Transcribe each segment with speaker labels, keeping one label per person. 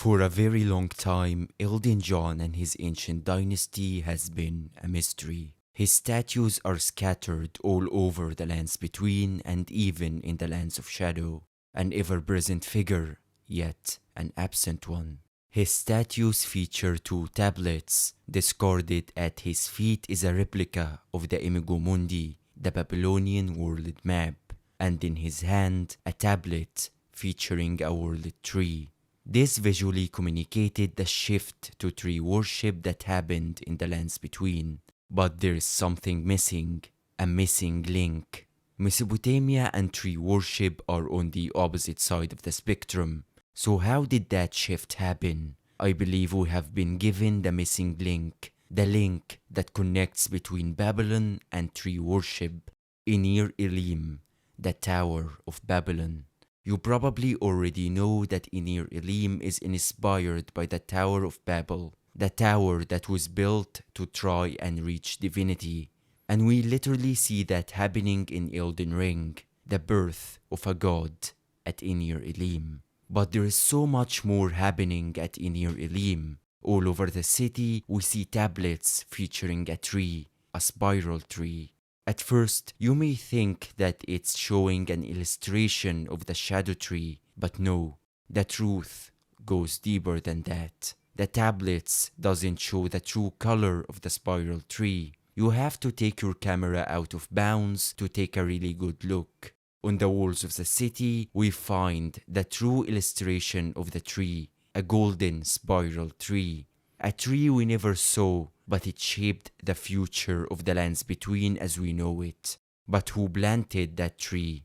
Speaker 1: For a very long time, Elden John and his ancient dynasty has been a mystery. His statues are scattered all over the lands between and even in the lands of shadow. An ever-present figure, yet an absent one. His statues feature two tablets. Discarded at his feet is a replica of the Imago Mundi, the Babylonian world map, and in his hand a tablet featuring a world tree. This visually communicated the shift to tree worship that happened in the lands between. But there is something missing, a missing link. Mesopotamia and tree worship are on the opposite side of the spectrum. So how did that shift happen? I believe we have been given the missing link, the link that connects between Babylon and tree worship. Enir-Ilim, the Tower of Babylon. You probably already know that Enir-Elim is inspired by the Tower of Babel, the tower that was built to try and reach divinity. And we literally see that happening in Elden Ring, the birth of a god at Enir-Elim. But there is so much more happening at Enir-Elim. All over the city, we see tablets featuring a tree, a spiral tree. At first, you may think that it's showing an illustration of the shadow tree, but no, the truth goes deeper than that. The tablets doesn't show the true color of the spiral tree. You have to take your camera out of bounds to take a really good look. On the walls of the city, we find the true illustration of the tree, a golden spiral tree. A tree we never saw, but it shaped the future of the lands between as we know it. But who planted that tree?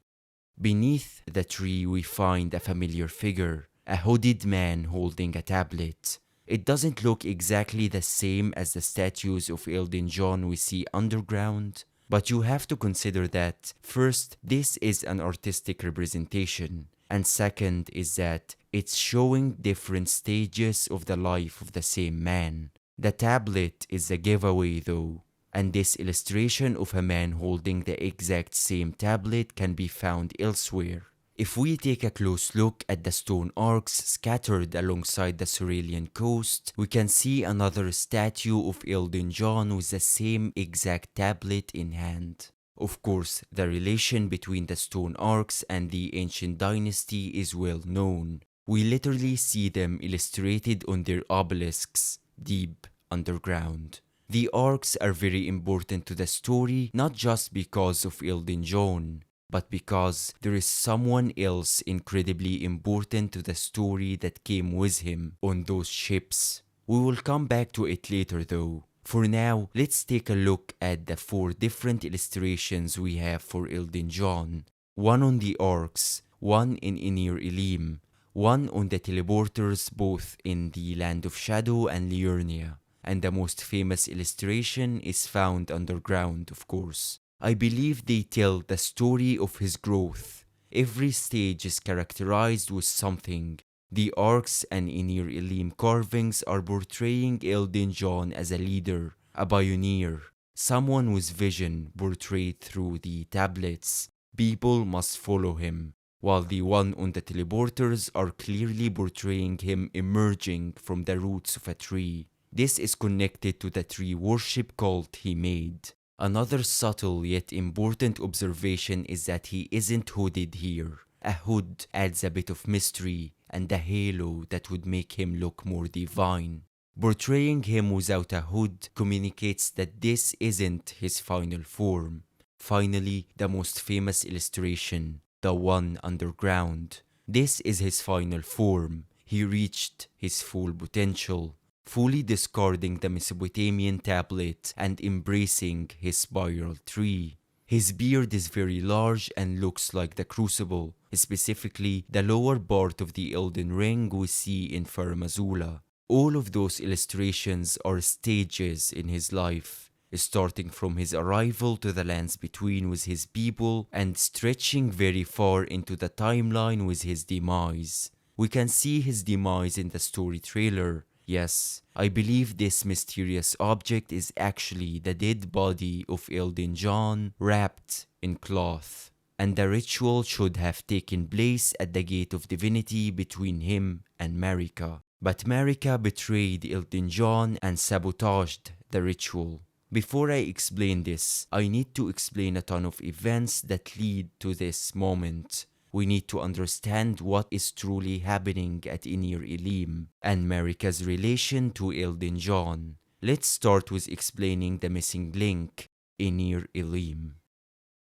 Speaker 1: Beneath the tree we find a familiar figure, a hooded man holding a tablet. It doesn't look exactly the same as the statues of Elden John we see underground, but you have to consider that, first, this is an artistic representation, and second is that it's showing different stages of the life of the same man. The tablet is a giveaway though, and this illustration of a man holding the exact same tablet can be found elsewhere. If we take a close look at the stone arcs scattered alongside the Cerulean coast, we can see another statue of Elden John with the same exact tablet in hand. Of course, the relation between the stone arcs and the ancient dynasty is well known. We literally see them illustrated on their obelisks, deep underground. The arcs are very important to the story, not just because of Elden John, but because there is someone else incredibly important to the story that came with him on those ships. We will come back to it later though. For now, let's take a look at the 4 different illustrations we have for Elden John. One on the arcs, one in Enir-Ilim, one on the teleporters both in the Land of Shadow and Liurnia, and the most famous illustration is found underground, of course. I believe they tell the story of his growth. Every stage is characterized with something. The arcs and Enir-Elim carvings are portraying Elden John as a leader, a pioneer, someone with vision portrayed through the tablets. People must follow him, while the one on the teleporters are clearly portraying him emerging from the roots of a tree. This is connected to the tree worship cult he made. Another subtle yet important observation is that he isn't hooded here. A hood adds a bit of mystery and a halo that would make him look more divine. Portraying him without a hood communicates that this isn't his final form. Finally, the most famous illustration, the one underground. This is his final form. He reached his full potential, fully discarding the Mesopotamian tablet and embracing his spiral tree. His beard is very large and looks like the crucible, specifically the lower part of the Elden Ring we see in Farum Azula. All of those illustrations are stages in his life, starting from his arrival to the lands between with his people and stretching very far into the timeline with his demise. We can see his demise in the story trailer. Yes, I believe this mysterious object is actually the dead body of Elden John wrapped in cloth. and the ritual should have taken place at the Gate of Divinity between him and Marika. But Marika betrayed Elden John and sabotaged the ritual. Before I explain this, I need to explain a ton of events that lead to this moment. We need to understand what is truly happening at Enir-Ilim and Marika's relation to Elden John. Let's start with explaining the missing link, Enir-Ilim.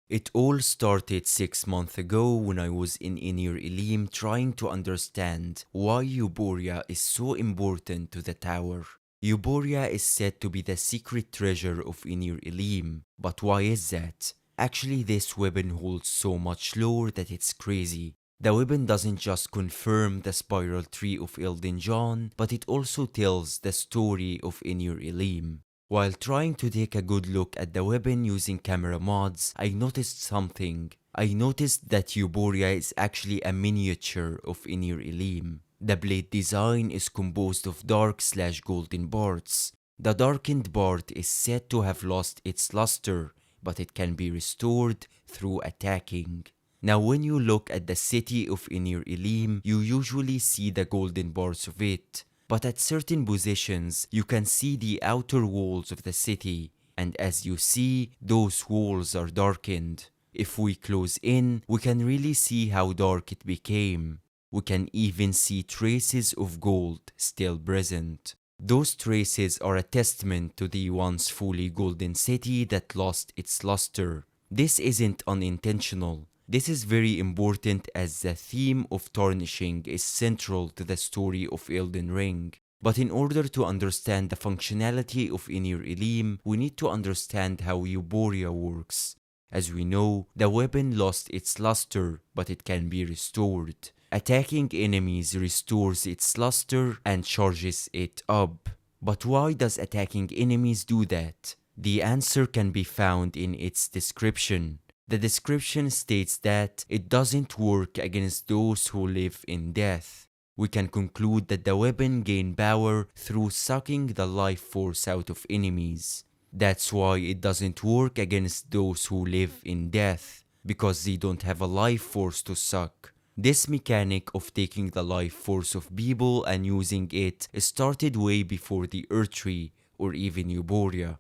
Speaker 1: It all started 6 months ago when I was in Enir-Ilim trying to understand why Euphoria is so important to the tower. Euphoria is said to be the secret treasure of Enir-Ilim, but why is that? Actually, this weapon holds so much lore that it's crazy. The weapon doesn't just confirm the spiral tree of Elden John, but it also tells the story of Enir-Ilim. While trying to take a good look at the weapon using camera mods, I noticed something. I noticed that Euphoria is actually a miniature of Enir-Ilim. The blade design is composed of dark/golden parts. The darkened part is said to have lost its luster, but it can be restored through attacking. Now when you look at the city of Enir-Ilim, you usually see the golden parts of it. But at certain positions, you can see the outer walls of the city, and as you see, those walls are darkened. If we close in, we can really see how dark it became. We can even see traces of gold still present. Those traces are a testament to the once fully golden city that lost its luster. This isn't unintentional. This is very important as the theme of tarnishing is central to the story of Elden Ring. But in order to understand the functionality of Enir-Ilim, we need to understand how Euphoria works. As we know, the weapon lost its luster, but it can be restored. Attacking enemies restores its luster and charges it up. But why does attacking enemies do that? The answer can be found in its description. The description states that it doesn't work against those who live in death. We can conclude that the weapon gains power through sucking the life force out of enemies. That's why it doesn't work against those who live in death, because they don't have a life force to suck. This mechanic of taking the life force of people and using it started way before the Erdtree or even Euphoria.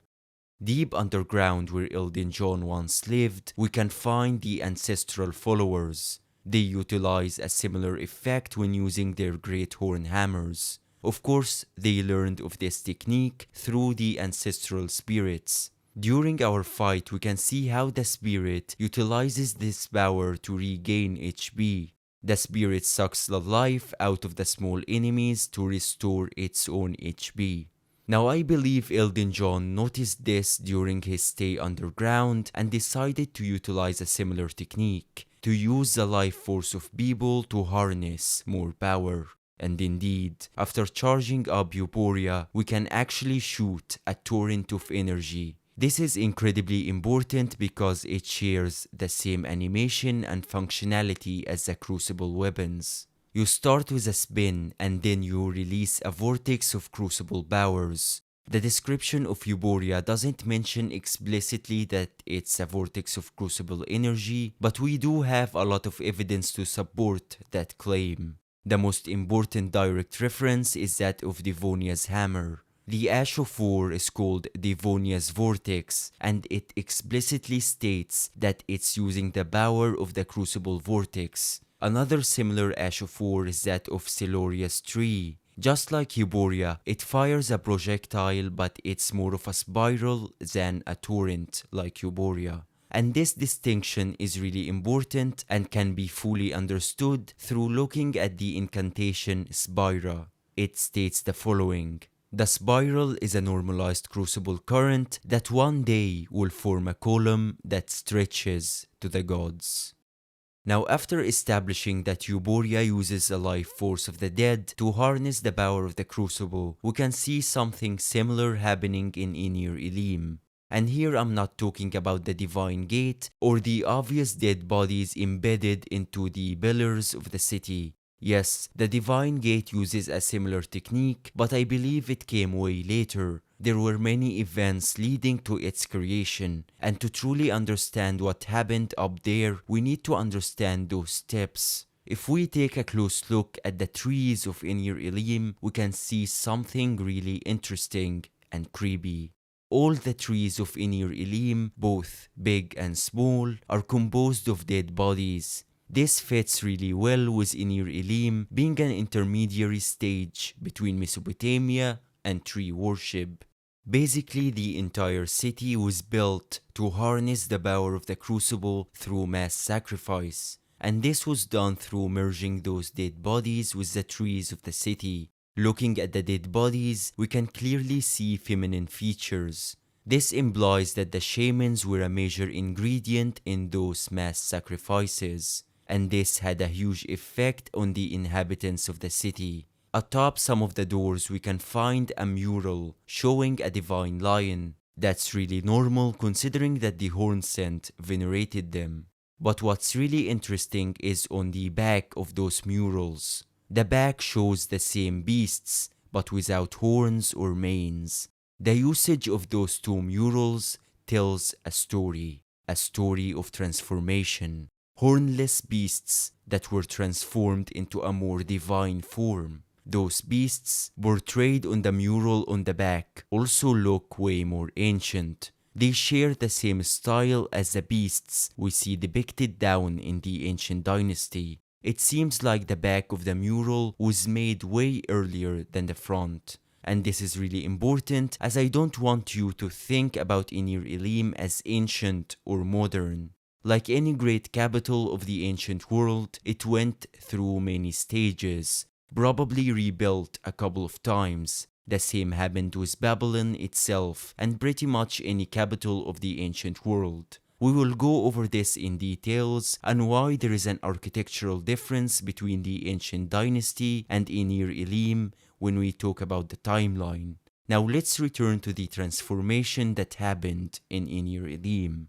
Speaker 1: Deep underground where Elden John once lived, we can find the ancestral followers. They utilize a similar effect when using their great horn hammers. Of course, they learned of this technique through the ancestral spirits. During our fight, we can see how the spirit utilizes this power to regain HP. The spirit sucks the life out of the small enemies to restore its own HP. Now I believe Elden John noticed this during his stay underground and decided to utilize a similar technique, to use the life force of people to harness more power. And indeed, after charging up Euphoria, we can actually shoot a torrent of energy. This is incredibly important because it shares the same animation and functionality as the Crucible weapons. You start with a spin and then you release a vortex of Crucible powers. The description of Euphoria doesn't mention explicitly that it's a vortex of Crucible energy, but we do have a lot of evidence to support that claim. The most important direct reference is that of Devonia's hammer. The Ash of War is called Devonia's Vortex, and it explicitly states that it's using the power of the Crucible Vortex. Another similar Ash of War is that of Celoria's Tree. Just like Euphoria, it fires a projectile, but it's more of a spiral than a torrent like Euphoria. And this distinction is really important and can be fully understood through looking at the incantation Spira. It states the following: the spiral is a normalized crucible current that one day will form a column that stretches to the gods. Now, after establishing that Euphoria uses the life force of the dead to harness the power of the crucible, we can see something similar happening in Enir-Ilim. And here I'm not talking about the Divine Gate or the obvious dead bodies embedded into the pillars of the city. Yes, the Divine Gate uses a similar technique, but I believe it came way later. There were many events leading to its creation, and to truly understand what happened up there, we need to understand those steps. If we take a close look at the trees of Enir-Ilim, we can see something really interesting and creepy. All the trees of Enir-Ilim, both big and small, are composed of dead bodies. This fits really well with Enir-Ilim being an intermediary stage between Mesopotamia and tree worship. Basically, the entire city was built to harness the power of the crucible through mass sacrifice. And this was done through merging those dead bodies with the trees of the city. Looking at the dead bodies, we can clearly see feminine features. This implies that the shamans were a major ingredient in those mass sacrifices, and this had a huge effect on the inhabitants of the city. Atop some of the doors we can find a mural showing a divine lion. That's really normal considering that the Hornsent venerated them. But what's really interesting is on the back of those murals. The back shows the same beasts, but without horns or manes. The usage of those two murals tells a story of transformation. Hornless beasts that were transformed into a more divine form. Those beasts portrayed on the mural on the back also look way more ancient. They share the same style as the beasts we see depicted down in the ancient dynasty. It seems like the back of the mural was made way earlier than the front. And this is really important as I don't want you to think about Enir-Ilim as ancient or modern. Like any great capital of the ancient world, it went through many stages, probably rebuilt a couple of times. The same happened with Babylon itself and pretty much any capital of the ancient world. We will go over this in details and why there is an architectural difference between the ancient dynasty and Enir-Ilim when we talk about the timeline. Now let's return to the transformation that happened in Enir-Ilim.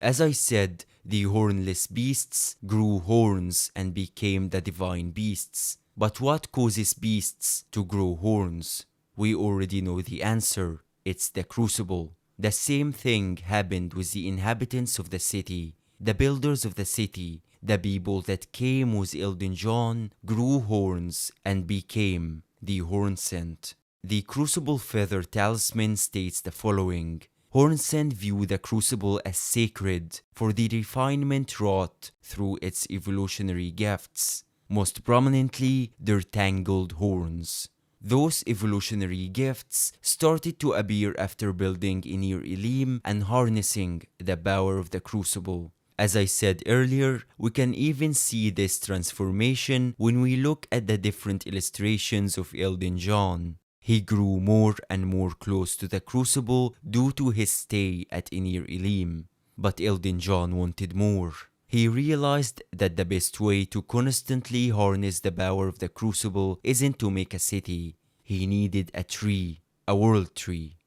Speaker 1: As I said, the hornless beasts grew horns and became the divine beasts. But what causes beasts to grow horns? We already know the answer. It's the crucible. The same thing happened with the inhabitants of the city. The builders of the city, the people that came with Elden John, grew horns and became the Hornsent. The crucible feather talisman states the following. Hornsent view the crucible as sacred for the refinement wrought through its evolutionary gifts. Most prominently, their tangled horns. Those evolutionary gifts started to appear after building Enir-Ilim and harnessing the power of the crucible. As I said earlier, we can even see this transformation when we look at the different illustrations of Elden John. He grew more and more close to the crucible due to his stay at Enir-Ilim. But Elden John wanted more. He realized that the best way to constantly harness the power of the crucible isn't to make a city. He needed a tree, a world tree.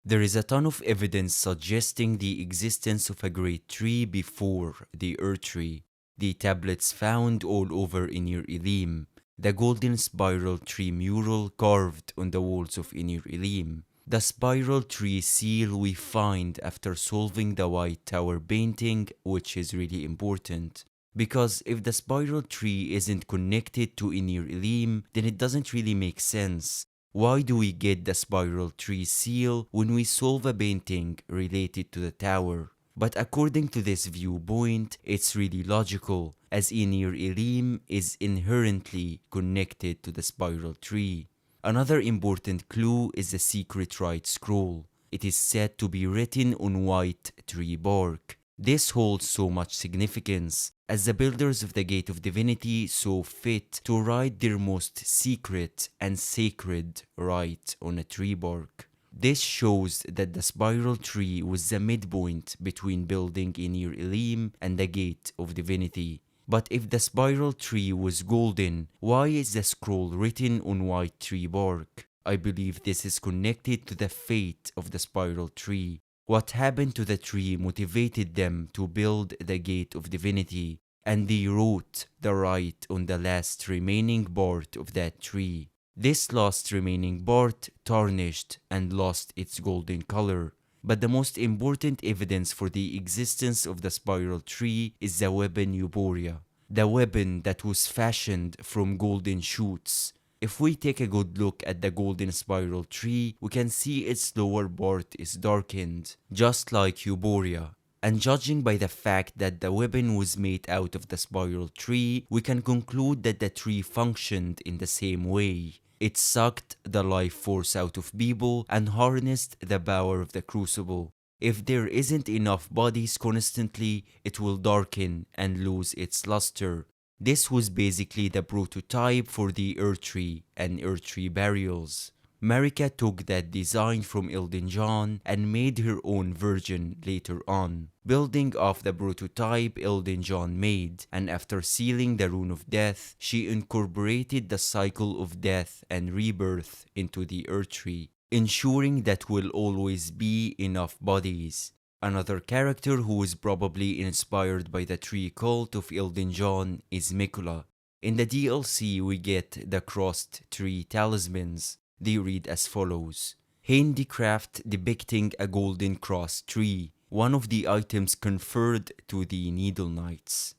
Speaker 1: There is a ton of evidence suggesting the existence of a great tree before the Erdtree. The tablets found all over Enir-Ilim, the golden spiral tree mural carved on the walls of Enir-Ilim, the spiral tree seal we find after solving the White Tower painting, which is really important. Because if the spiral tree isn't connected to Enir-Ilim, then it doesn't really make sense. Why do we get the spiral tree seal when we solve a painting related to the tower? But according to this viewpoint, it's really logical, as Enir-Ilim is inherently connected to the spiral tree. Another important clue is the secret right scroll. It is said to be written on white tree bark. This holds so much significance, as the builders of the Gate of Divinity saw fit to write their most secret and sacred rite on a tree bark. This shows that the spiral tree was the midpoint between building Enir-Ilim and the Gate of Divinity. But if the spiral tree was golden, why is the scroll written on white tree bark? I believe this is connected to the fate of the spiral tree. What happened to the tree motivated them to build the Gate of Divinity, and they wrote the rite on the last remaining part of that tree. This last remaining part tarnished and lost its golden color. But the most important evidence for the existence of the spiral tree is the weapon Euphoria, the weapon that was fashioned from golden shoots. If we take a good look at the golden spiral tree, we can see its lower part is darkened, just like Euphoria. And judging by the fact that the weapon was made out of the spiral tree, we can conclude that the tree functioned in the same way. It sucked the life force out of people and harnessed the power of the crucible. If there isn't enough bodies constantly, it will darken and lose its luster. This was basically the prototype for the Erdtree and Erdtree burials. Marika took that design from Elden John and made her own version later on, building off the prototype Elden John made, and after sealing the Rune of Death, she incorporated the cycle of death and rebirth into the Erdtree, ensuring that will always be enough bodies. Another character who is probably inspired by the tree cult of Elden John is Miquella. In the DLC we get the crossed tree talismans. They read as follows: handicraft depicting a golden cross tree, one of the items conferred to the Needle Knights.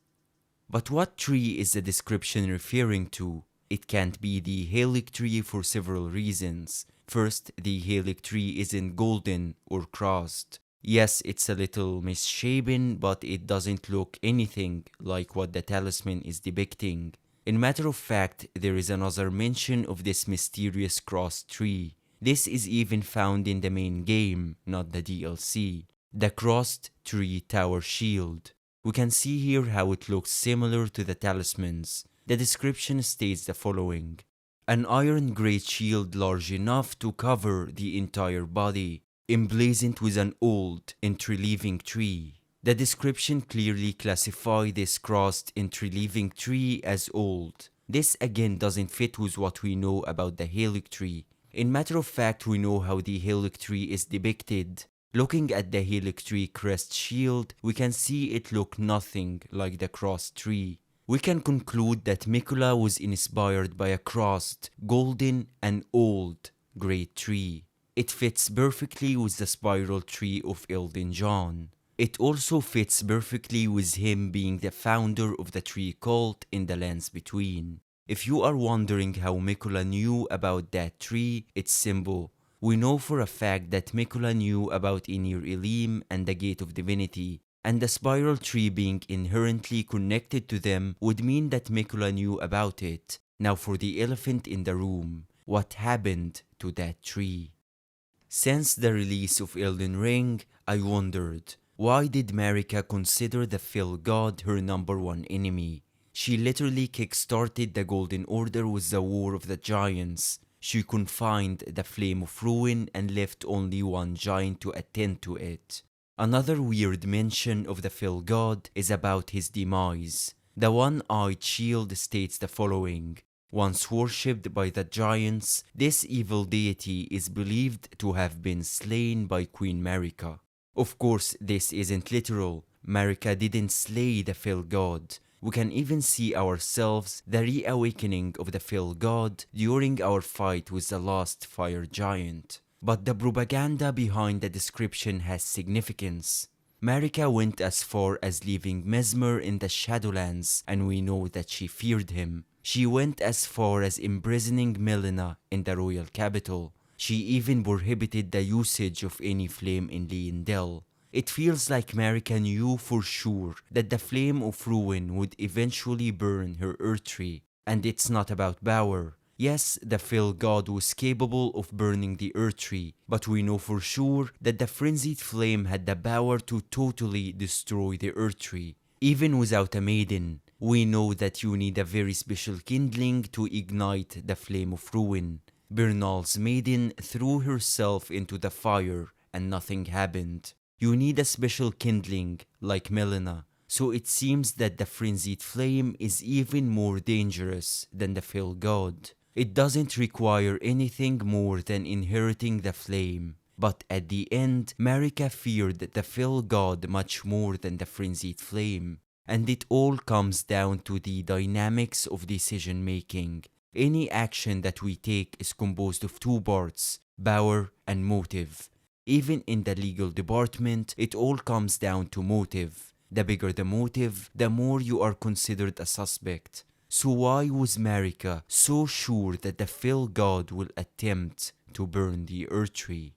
Speaker 1: But what tree is the description referring to? It can't be the Helix tree for several reasons. First, the Helix tree isn't golden or crossed. Yes, it's a little misshapen, but it doesn't look anything like what the talisman is depicting. In matter of fact, there is another mention of this mysterious crossed tree. This is even found in the main game, not the DLC. The crossed tree tower shield. We can see here how it looks similar to the talismans. The description states the following: an iron great shield large enough to cover the entire body, emblazoned with an old, interleaving tree. The description clearly classifies this crossed interleaving tree as old. This again doesn't fit with what we know about the Helix tree. In matter of fact, we know how the Helix tree is depicted. Looking at the Helix tree crest shield, we can see it look nothing like the crossed tree. We can conclude that Miquella was inspired by a crossed, golden and old great tree. It fits perfectly with the spiral tree of Elden John. It also fits perfectly with him being the founder of the tree cult in the lands between. If you are wondering how Miquella knew about that tree, it's simple. We know for a fact that Miquella knew about Enir-Ilim and the Gate of Divinity, and the spiral tree being inherently connected to them would mean that Miquella knew about it. Now for the elephant in the room, what happened to that tree? Since the release of Elden Ring, I wondered, why did Marika consider the Fell God her number one enemy? She literally kick-started the Golden Order with the War of the Giants. She confined the Flame of Ruin and left only one giant to attend to it. Another weird mention of the Fell God is about his demise. The one-eyed shield states the following: once worshipped by the giants, this evil deity is believed to have been slain by Queen Marika. Of course, this isn't literal. Marika didn't slay the Fell God. We can even see ourselves the reawakening of the Fell God during our fight with the last fire giant. But the propaganda behind the description has significance. Marika went as far as leaving Mesmer in the Shadowlands, and we know that she feared him. She went as far as imprisoning Melina in the royal capital. She even prohibited the usage of any flame in Leyndell. It feels like Marika knew for sure that the Flame of Ruin would eventually burn her Erdtree. And it's not about power. Yes, the Fell God was capable of burning the Erdtree, but we know for sure that the Frenzied Flame had the power to totally destroy the Erdtree. Even without a maiden, we know that you need a very special kindling to ignite the Flame of Ruin. Bernal's maiden threw herself into the fire and nothing happened. You need a special kindling like Melina, so it seems that the Frenzied Flame is even more dangerous than the Fell God. It doesn't require anything more than inheriting the flame. But at the end, Marika feared the Fell God much more than the Frenzied Flame. And it all comes down to the dynamics of decision making. Any action that we take is composed of two parts, power and motive. Even in the legal department, it all comes down to motive. The bigger the motive, the more you are considered a suspect. So why was Marika so sure that the Fell God will attempt to burn the Erdtree?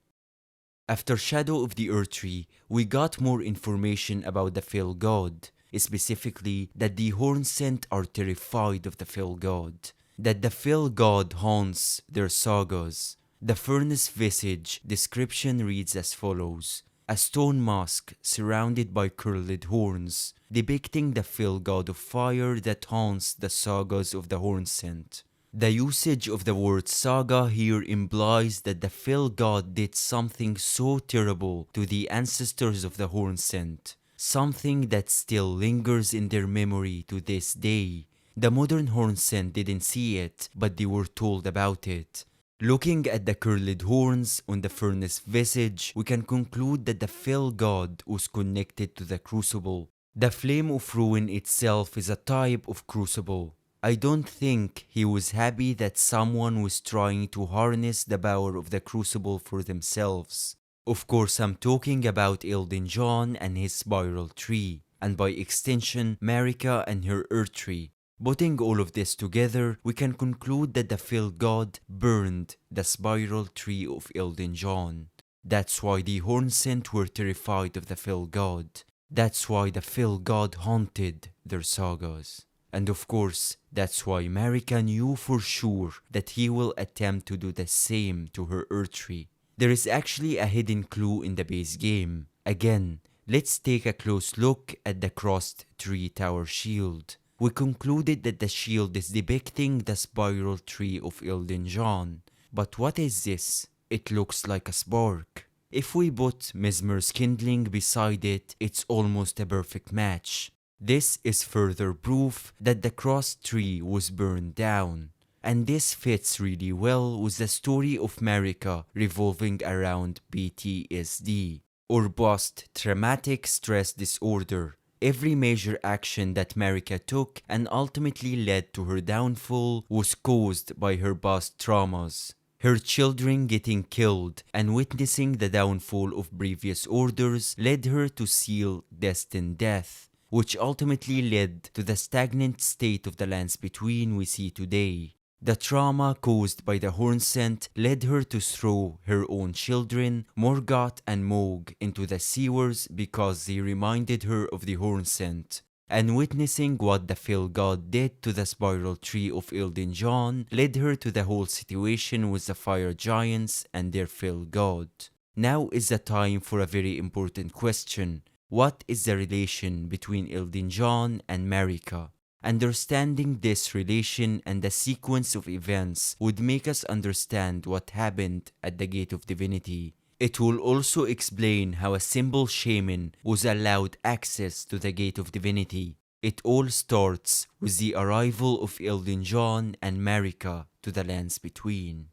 Speaker 1: After Shadow of the Erdtree, we got more information about the Fell God, specifically that the Hornsent are terrified of the Fell God, that the Fell God haunts their sagas. The furnace visage description reads as follows: a stone mask surrounded by curled horns, depicting the Fell God of fire that haunts the sagas of the Hornsent. The usage of the word saga here implies that the Fell God did something so terrible to the ancestors of the Hornsent, something that still lingers in their memory to this day. The modern Hornsent didn't see it, but they were told about it. Looking at the curled horns on the furnace visage, we can conclude that the Fell God was connected to the crucible. The flame of ruin itself is a type of crucible. I don't think he was happy that someone was trying to harness the power of the crucible for themselves. Of course, I'm talking about Elden John and his spiral tree, and by extension, Marika and her Erdtree. Putting all of this together, we can conclude that the Fell God burned the spiral tree of Elden John. That's why the Hornsent were terrified of the Fell God. That's why the Fell God haunted their sagas. And of course, that's why Marika knew for sure that he will attempt to do the same to her Erdtree. There is actually a hidden clue in the base game. Again, let's take a close look at the crossed tree tower shield. We concluded that the shield is depicting the spiral tree of Elden John. But what is this? It looks like a spark. If we put Mesmer's kindling beside it, it's almost a perfect match. This is further proof that the crossed tree was burned down. And this fits really well with the story of Marika revolving around PTSD, or post-traumatic stress disorder. Every major action that Marika took and ultimately led to her downfall was caused by her past traumas. Her children getting killed and witnessing the downfall of previous orders led her to seal destined death, which ultimately led to the stagnant state of the lands between we see today. The trauma caused by the Hornsent led her to throw her own children, Morgoth and Mohg, into the sewers because they reminded her of the Hornsent. And witnessing what the Fell God did to the spiral tree of Elden John led her to the whole situation with the fire giants and their Fell God. Now is the time for a very important question. What is the relation between Elden John and Marika? Understanding this relation and the sequence of events would make us understand what happened at the Gate of Divinity. It will also explain how a simple shaman was allowed access to the Gate of Divinity. It all starts with the arrival of Elden John and Marika to the lands between.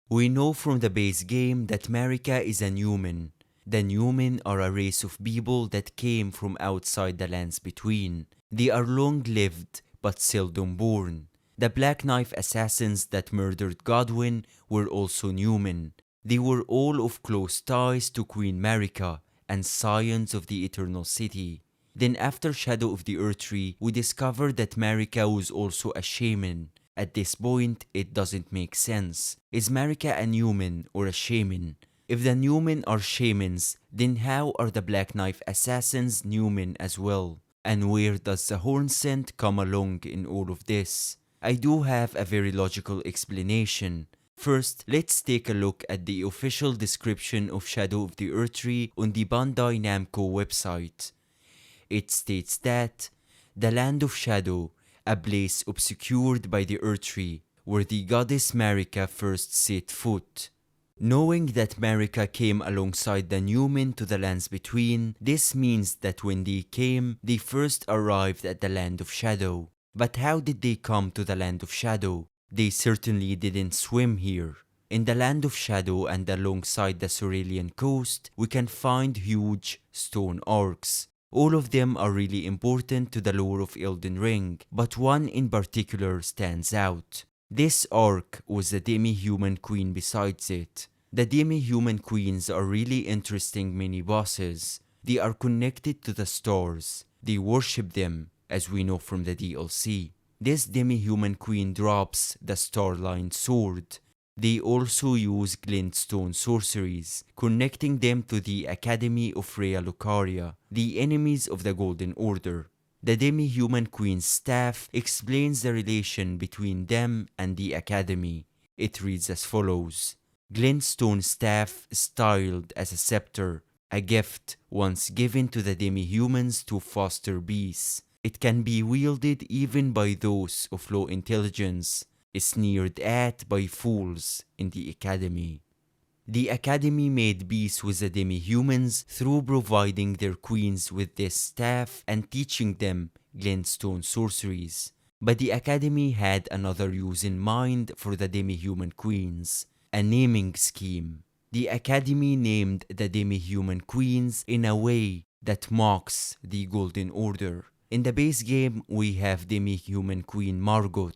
Speaker 1: We know from the base game that Marika is a Newman. The Newmen are a race of people that came from outside the lands between. They are long-lived but seldom born. The Black Knife assassins that murdered Godwyn were also Newmen. They were all of close ties to Queen Marika and scions of the Eternal City. Then after Shadow of the Erdtree, we discovered that Marika was also a shaman. At this point, it doesn't make sense. Is Marika a Newman or a shaman? If the Newmen are shamans, then how are the Black Knife assassins Newmen as well? And where does the Hornsent come along in all of this? I do have a very logical explanation. First, let's take a look at the official description of Shadow of the Erdtree on the Bandai Namco website. It states that the Land of Shadow, a place obscured by the Erdtree, where the goddess Marika first set foot. Knowing that Marika came alongside the Newmen to the lands between, this means that when they came, they first arrived at the Land of Shadow. But how did they come to the Land of Shadow? They certainly didn't swim here. In the Land of Shadow and alongside the Cerulean coast, we can find huge stone arcs. All of them are really important to the lore of Elden Ring, but one in particular stands out. This ark was the demi-human queen besides it. The demi-human queens are really interesting mini-bosses. They are connected to the stars. They worship them, as we know from the DLC. This demi-human queen drops the Starline sword. They also use glintstone sorceries, connecting them to the Academy of Rea Lucaria, the enemies of the Golden Order. The demi-human queen's staff explains the relation between them and the Academy. It reads as follows. Glintstone staff styled as a scepter, a gift once given to the demi-humans to foster peace. It can be wielded even by those of low intelligence, sneered at by fools in the Academy. The Academy made peace with the demi-humans through providing their queens with this staff and teaching them glintstone sorceries. But the Academy had another use in mind for the demi-human queens, a naming scheme. The Academy named the demi-human queens in a way that mocks the Golden Order. In the base game, we have demi-human queen Margot,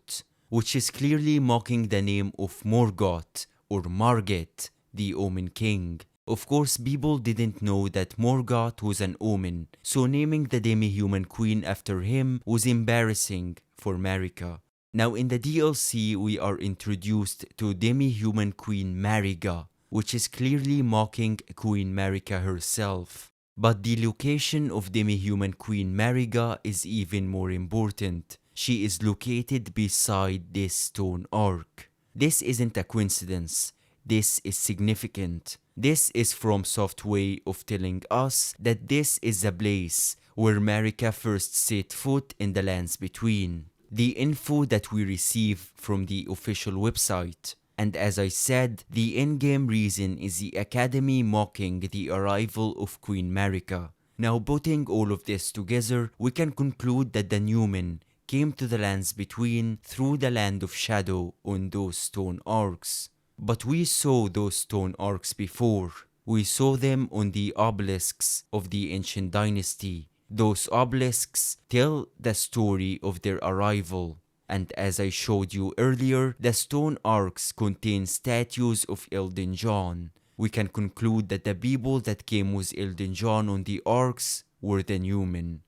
Speaker 1: which is clearly mocking the name of Morgoth or Margit, the Omen King. Of course, people didn't know that Morgoth was an Omen, so naming the demi-human queen after him was embarrassing for Marika. Now in the DLC, we are introduced to demi-human queen Marika, which is clearly mocking Queen Marika herself. But the location of demi-human queen Marika is even more important. She is located beside this stone ark. This isn't a coincidence. This is significant. This is FromSoft's way of telling us that this is the place where Marika first set foot in the lands between. The info that we receive from the official website. And as I said, the in-game reason is the Academy mocking the arrival of Queen Marika. Now putting all of this together, we can conclude that the Newmen came to the lands between through the land of shadow on those stone arcs. But we saw those stone arcs before. We saw them on the obelisks of the ancient dynasty. Those obelisks tell the story of their arrival. And as I showed you earlier, the stone arcs contain statues of Elden John. We can conclude that the people that came with Elden John on the arcs were the Newmen.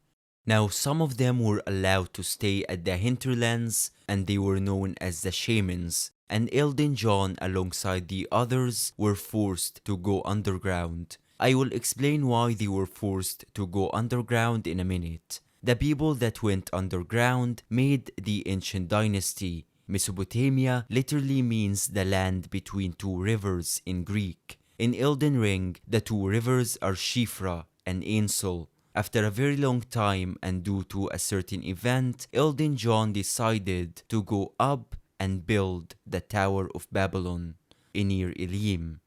Speaker 1: Now some of them were allowed to stay at the hinterlands and they were known as the shamans. And Elden John alongside the others were forced to go underground. I will explain why they were forced to go underground in a minute. The people that went underground made the ancient dynasty. Mesopotamia literally means the land between two rivers in Greek. In Elden Ring, the two rivers are Shifra and Ainsel. After a very long time and due to a certain event, Elden John decided to go up and build the Tower of Babylon, Enir-Ilim.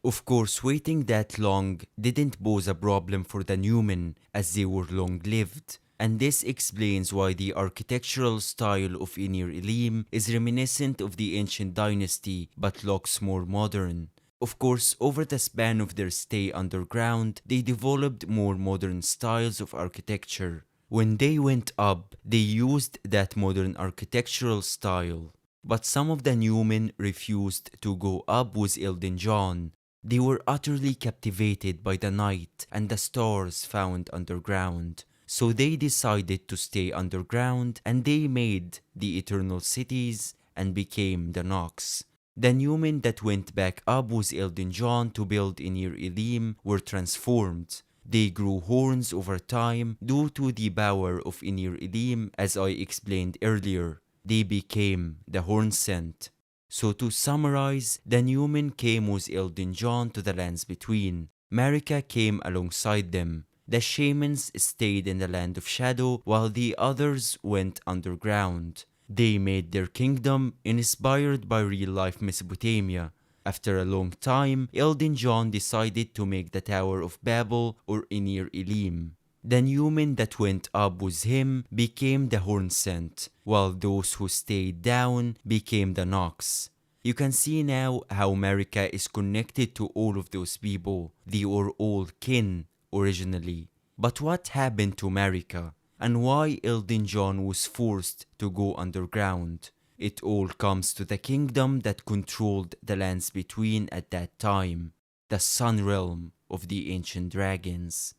Speaker 1: Of course, waiting that long didn't pose a problem for the Newmen as they were long-lived, and this explains why the architectural style of Enir-Ilim is reminiscent of the ancient dynasty but looks more modern. Of course, over the span of their stay underground, they developed more modern styles of architecture. When they went up, they used that modern architectural style. But some of the Newmen refused to go up with Elden John. They were utterly captivated by the night and the stars found underground. So they decided to stay underground and they made the eternal cities and became the Nox. The Newmen that went back up with Elden John to build Enir-Elim were transformed. They grew horns over time due to the power of Enir-Elim as I explained earlier. They became the Hornsent. So to summarize, the Newmen came with Elden John to the lands between. Marika came alongside them. The shamans stayed in the land of shadow while the others went underground. They made their kingdom inspired by real-life Mesopotamia. After a long time, Elden John decided to make the Tower of Babel or Enir-Elim. The Newmen that went up with him became the Hornsent, while those who stayed down became the Nox. You can see now how Marika is connected to all of those people. They were all kin originally. But what happened to Marika? And why Elden John was forced to go underground? It all comes to the kingdom that controlled the lands between at that time, the Sun Realm of the ancient dragons.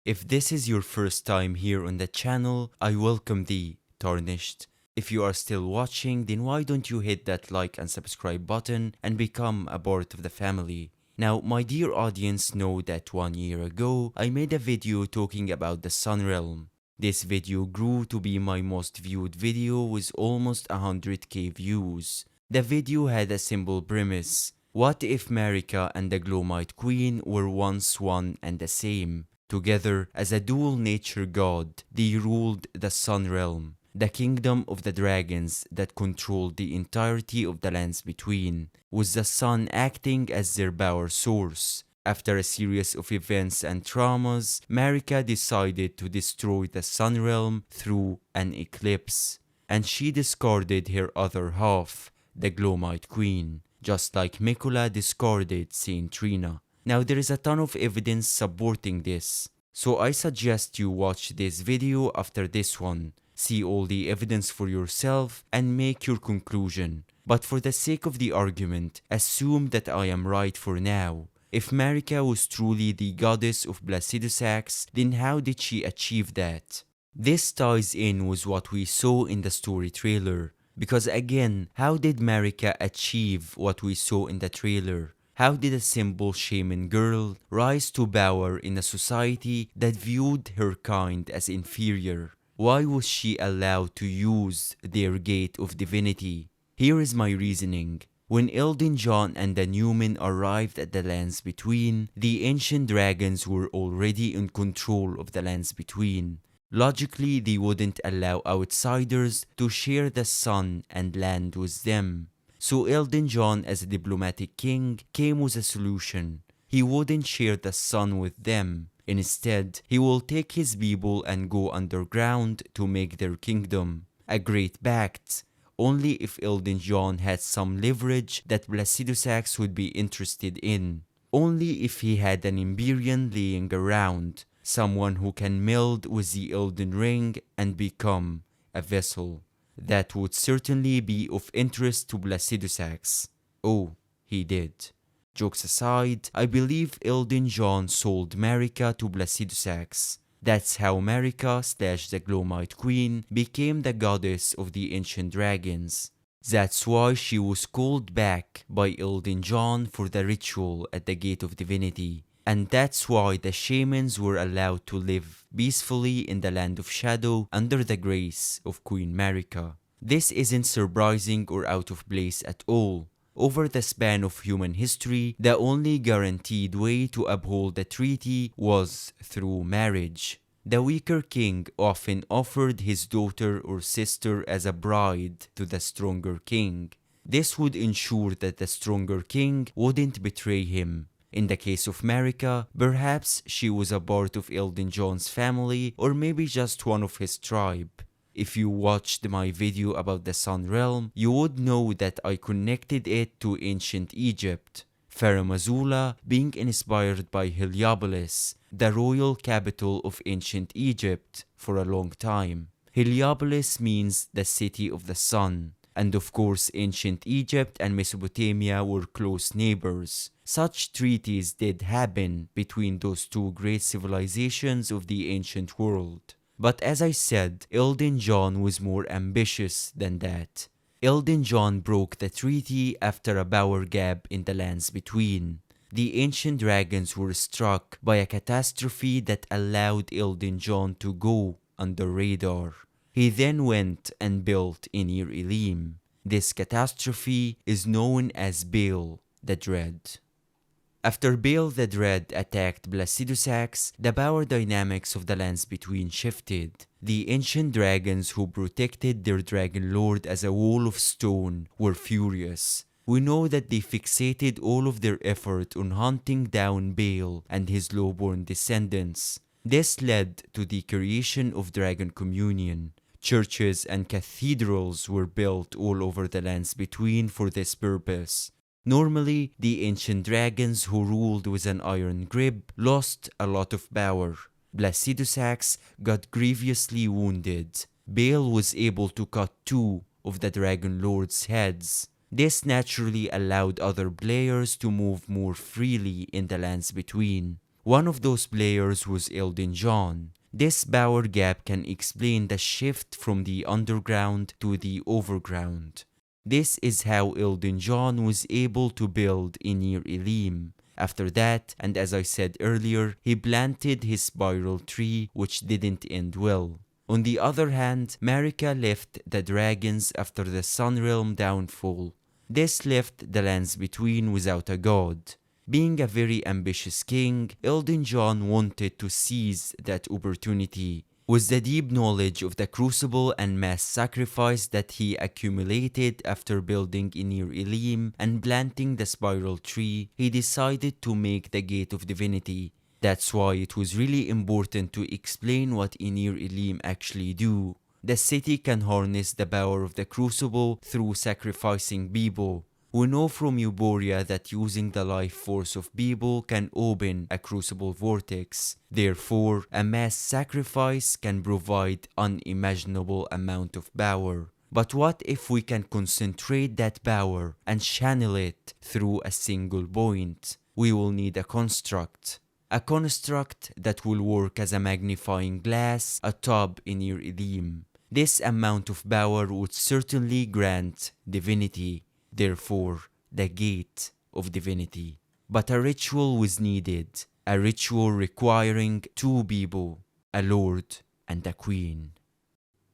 Speaker 1: If this is your first time here on the channel, I welcome thee, Tarnished. If you are still watching, then why don't you hit that like and subscribe button and become a part of the family? Now, my dear audience know that 1 year ago, I made a video talking about the Sun Realm. This video grew to be my most viewed video with almost 100k views. The video had a simple premise. What if Marika and the Glowmite Queen were once one and the same? Together, as a dual nature god, they ruled the Sun Realm, the kingdom of the dragons that controlled the entirety of the lands between, with the sun acting as their power source. After a series of events and traumas, Marika decided to destroy the Sun Realm through an eclipse, and she discarded her other half, the Glowmite Queen, just like Mikula discarded Saint Trina. Now there is a ton of evidence supporting this, so I suggest you watch this video after this one, see all the evidence for yourself and make your conclusion. But for the sake of the argument, assume that I am right for now. If Marika was truly the goddess of Placidusax, then how did she achieve that? This ties in with what we saw in the story trailer. Because again, how did Marika achieve what we saw in the trailer? How did a simple shaman girl rise to power in a society that viewed her kind as inferior? Why was she allowed to use their gate of divinity? Here is my reasoning. When Elden John and the Newman arrived at the lands between, the ancient dragons were already in control of the lands between. Logically, they wouldn't allow outsiders to share the sun and land with them. So Elden John, as a diplomatic king, came with a solution. He wouldn't share the sun with them. Instead, he will take his people and go underground to make their kingdom. A great pact. Only if Elden John had some leverage that Placidusax would be interested in. Only if he had an Emberian laying around. Someone who can meld with the Elden Ring and become a vessel. That would certainly be of interest to Placidusax. Oh, he did. Jokes aside, I believe Elden John sold Marika to Placidusax. That's how Marika / the Glowmite Queen became the goddess of the ancient dragons. That's why she was called back by Elden John for the ritual at the Gate of Divinity. And that's why the shamans were allowed to live peacefully in the Land of Shadow under the grace of Queen Marika. This isn't surprising or out of place at all. Over the span of human history, the only guaranteed way to uphold the treaty was through marriage. The weaker king often offered his daughter or sister as a bride to the stronger king. This would ensure that the stronger king wouldn't betray him. In the case of Marika, perhaps she was a part of Elden John's family or maybe just one of his tribe. If you watched my video about the Sun Realm, you would know that I connected it to ancient Egypt. Pharaoh Mazula being inspired by Heliopolis, the royal capital of ancient Egypt, for a long time. Heliopolis means the city of the sun. And of course, ancient Egypt and Mesopotamia were close neighbors. Such treaties did happen between those two great civilizations of the ancient world. But as I said, Elden John was more ambitious than that. Elden John broke the treaty after a power gap in the lands between. The ancient dragons were struck by a catastrophe that allowed Elden John to go under radar. He then went and built Enir-Ilim. This catastrophe is known as Baal the Dread. After Baal the Dread attacked Placidusax, the power dynamics of the lands between shifted. The ancient dragons who protected their dragon lord as a wall of stone were furious. We know that they fixated all of their effort on hunting down Baal and his lowborn descendants. This led to the creation of Dragon Communion. Churches and cathedrals were built all over the lands between for this purpose. Normally, the ancient dragons who ruled with an iron grip lost a lot of power. Placidusax got grievously wounded. Baal was able to cut two of the Dragon Lord's heads. This naturally allowed other players to move more freely in the lands between. One of those players was Elden John. This power gap can explain the shift from the underground to the overground. This is how Elden John was able to build Enir-Ilim. After that, and as I said earlier, he planted his spiral tree, which didn't end well. On the other hand, Marika left the dragons after the Sun Realm downfall. This left the lands between without a god. Being a very ambitious king, Elden John wanted to seize that opportunity. With the deep knowledge of the crucible and mass sacrifice that he accumulated after building Enir-Elim and planting the spiral tree, he decided to make the Gate of Divinity. That's why it was really important to explain what Enir-Elim actually do. The city can harness the power of the crucible through sacrificing people. We know from Euphoria that using the life force of people can open a crucible vortex. Therefore, a mass sacrifice can provide unimaginable amount of power. But what if we can concentrate that power and channel it through a single point? We will need a construct. A construct that will work as a magnifying glass atop Enir-Elim. This amount of power would certainly grant divinity. Therefore, the Gate of Divinity. But a ritual was needed, a ritual requiring two people, a lord and a queen.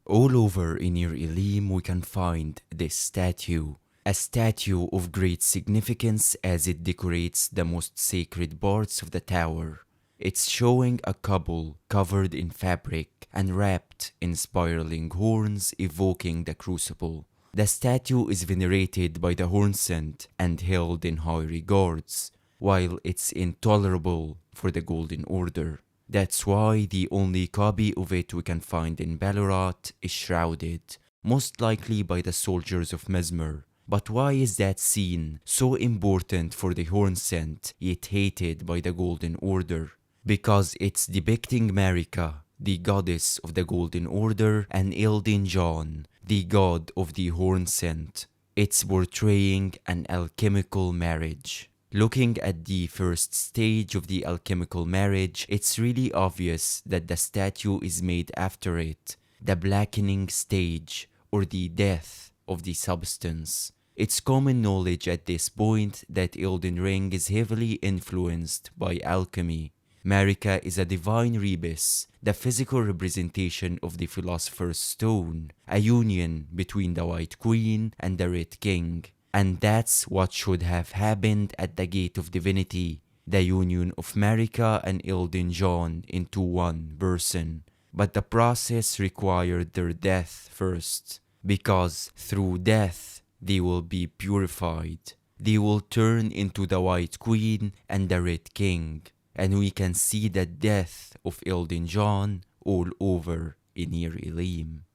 Speaker 1: All over Enir-Elim we can find this statue, a statue of great significance as it decorates the most sacred parts of the tower. It's showing a couple covered in fabric and wrapped in spiraling horns evoking the crucible. The statue is venerated by the Hornsent and held in high regards, while it's intolerable for the Golden Order. That's why the only copy of it we can find in Ballarat is shrouded, most likely by the soldiers of Mesmer. But why is that scene so important for the Hornsent, yet hated by the Golden Order? Because it's depicting Marika, the goddess of the Golden Order, and Elden John, the god of the Hornsent. It's portraying an alchemical marriage. Looking at the first stage of the alchemical marriage, it's really obvious that the statue is made after it, the blackening stage, or the death of the substance. It's common knowledge at this point that Elden Ring is heavily influenced by alchemy. Marika is a divine rebus, the physical representation of the Philosopher's Stone, a union between the White Queen and the Red King. And that's what should have happened at the Gate of Divinity, the union of Marika and Elden John into one person. But the process required their death first, because through death they will be purified. They will turn into the White Queen and the Red King. And we can see the death of Elden John all over Enir-Elim.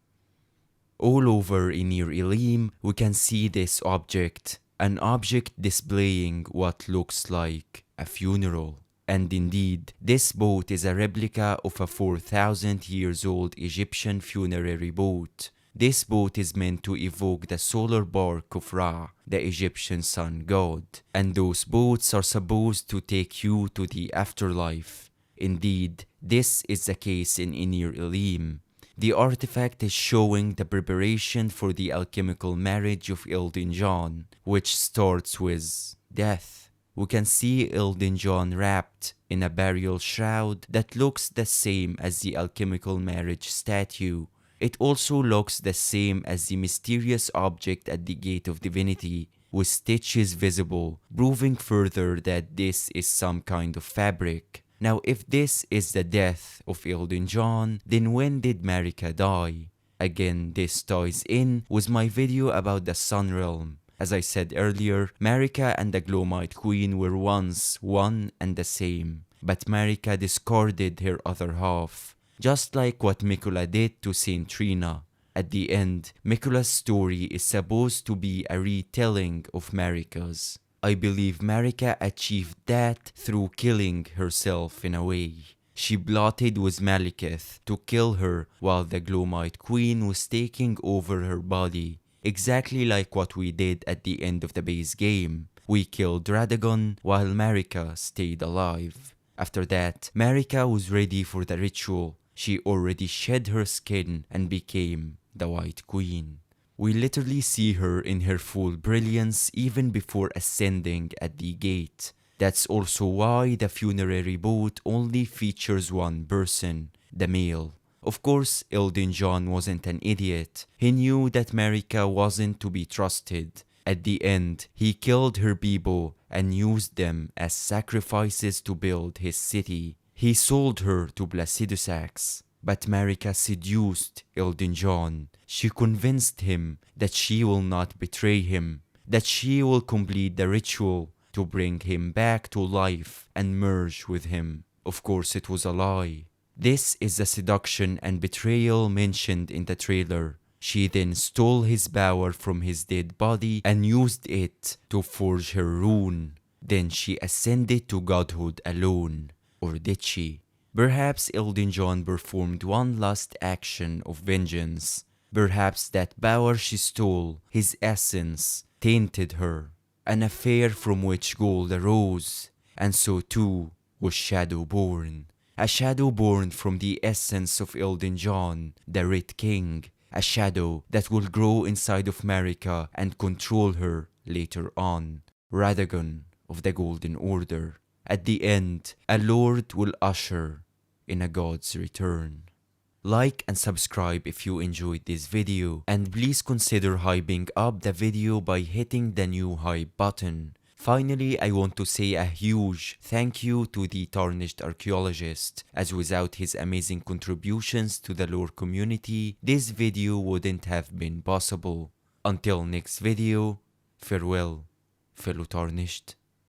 Speaker 1: All over Enir-Elim, we can see this object, an object displaying what looks like a funeral. And indeed, this boat is a replica of a 4,000 years old Egyptian funerary boat. This boat is meant to evoke the solar bark of Ra, the Egyptian sun god, and those boats are supposed to take you to the afterlife. Indeed, this is the case in Enir-Elim. The artifact is showing the preparation for the alchemical marriage of Elden John, which starts with death. We can see Elden John wrapped in a burial shroud that looks the same as the alchemical marriage statue. It also looks the same as the mysterious object at the Gate of Divinity, with stitches visible, proving further that this is some kind of fabric. Now, if this is the death of Elden John, then when did Marika die? Again, this ties in with my video about the Sun Realm. As I said earlier, Marika and the Glowmite Queen were once one and the same, but Marika discarded her other half. Just like what Miquella did to Saint Trina. At the end, Miquella's story is supposed to be a retelling of Marika's. I believe Marika achieved that through killing herself in a way. She plotted with Malekith to kill her while the Glowmite Queen was taking over her body. exactly like what we did at the end of the base game. We killed Radagon while Marika stayed alive. After that, Marika was ready for the ritual. She already shed her skin and became the White Queen. We literally see her in her full brilliance even before ascending at the gate. That's also why the funerary boat only features one person, the male. Of course, Elden John wasn't an idiot. He knew that Marika wasn't to be trusted. At the end, he killed her people and used them as sacrifices to build his city. He sold her to Placidusax. But Marika seduced Elden John. She convinced him that she will not betray him, that she will complete the ritual to bring him back to life and merge with him. Of course, it was a lie. This is the seduction and betrayal mentioned in the trailer. She then stole his power from his dead body and used it to forge her rune. Then she ascended to godhood alone. Or did she? Perhaps Elden John performed one last action of vengeance. Perhaps that power she stole, his essence, tainted her. An affair from which gold arose, and so too was Shadow born. A shadow born from the essence of Elden John, the Red King. A shadow that will grow inside of Marika and control her later on. Radagon of the Golden Order. At the end, a lord will usher in a god's return. Like and subscribe if you enjoyed this video, and please consider hyping up the video by hitting the new hype button. Finally, I want to say a huge thank you to the Tarnished Archaeologist, as without his amazing contributions to the lore community, this video wouldn't have been possible. Until next video, farewell, fellow Tarnished.